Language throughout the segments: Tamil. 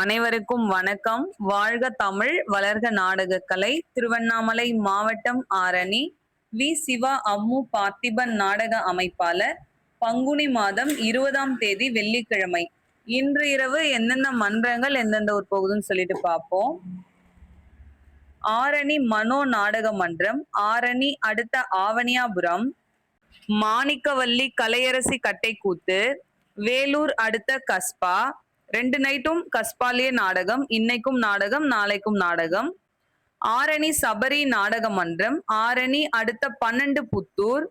அனைவருக்கும் வணக்கம். வாழ்க தமிழ், வளர்க நாடகக்கலை. திருவண்ணாமலை மாவட்டம் ஆரணி வி. சிவா அம்மு பார்த்திபன் நாடக அமைப்பாளர். பங்குனி மாதம் 20ஆம் தேதி வெள்ளிக்கிழமை. இன்று இரவு எந்தெந்த மன்றங்கள் எந்தெந்த ஊர் போகுதுன்னு சொல்லிட்டு பார்ப்போம். ஆரணி மனோ நாடக மன்றம், ஆரணி அடுத்த ஆவணியாபுரம், மாணிக்கவல்லி கலையரசி கட்டைக்கூத்து, வேலூர் அடுத்த கஸ்பா. 2 நைட்டும் கஸ்பாலிய நாடகம். இன்னைக்கும் நாடகம், நாளைக்கும் நாடகம். ஆரணி சபரி நாடக மன்றம், ஆரணி அடுத்த 12 புத்தூர்,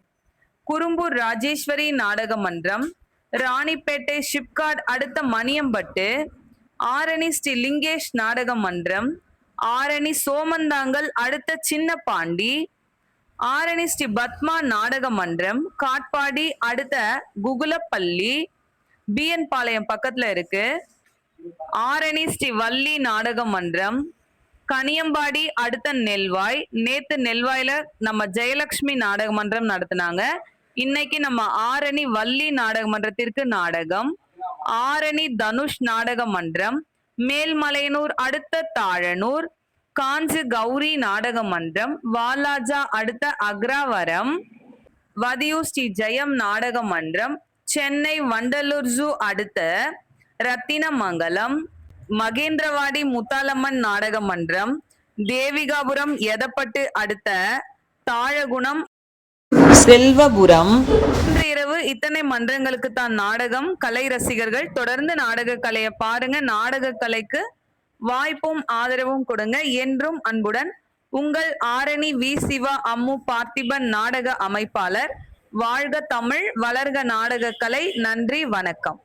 குறும்பூர் ராஜேஸ்வரி நாடக மன்றம், ராணிப்பேட்டை ஷிப்காட் அடுத்த மணியம்பட்டு, ஆரணி ஸ்ரீ லிங்கேஷ் நாடக மன்றம், ஆரணி சோமந்தாங்கல் அடுத்த சின்ன பாண்டி, ஆரணி ஸ்ரீ பத்மா நாடக மன்றம், காட்பாடி அடுத்த குகுலப்பள்ளி, பிஎன் பாளையம் பக்கத்துல இருக்கு. ஆரணி ஸ்ரீ வள்ளி நாடக மன்றம், கனியம்பாடி அடுத்த நெல்வாய். நேத்து நெல்வாயில நம்ம ஜெயலட்சுமி நாடக மன்றம் நடத்தினாங்க. இன்னைக்கு நம்ம ஆரணி வள்ளி நாடக மன்றத்திற்கு நாடகம். ஆரணி தனுஷ் நாடக மன்றம், மேல்மலையனூர் அடுத்த தாழனூர், காஞ்சி கௌரி நாடக மன்றம், வாலாஜா அடுத்த அக்ராவரம், வதியூர் ஸ்ரீ ஜெயம் நாடக மன்றம், சென்னை வண்டலூர் ஜூ அடுத்த ரத்தினமங்கலம், மகேந்திரவாடி முத்தாலம்மன் நாடக மன்றம், தேவிகாபுரம் எதப்பட்டு அடுத்த தாழகுணம், செல்வபுரம். இன்று இரவு இத்தனை மன்றங்களுக்கு தான் நாடகம். கலை ரசிகர்கள் தொடர்ந்து நாடக கலையை பாருங்க. நாடக கலைக்கு வாய்ப்பும் ஆதரவும் கொடுங்க. என்றும் அன்புடன் உங்கள் ஆரணி வி. சிவா அம்மு பார்த்திபன் நாடக அமைப்பாளர். வாழ்க தமிழ், வளர்க நாடக கலை. நன்றி, வணக்கம்.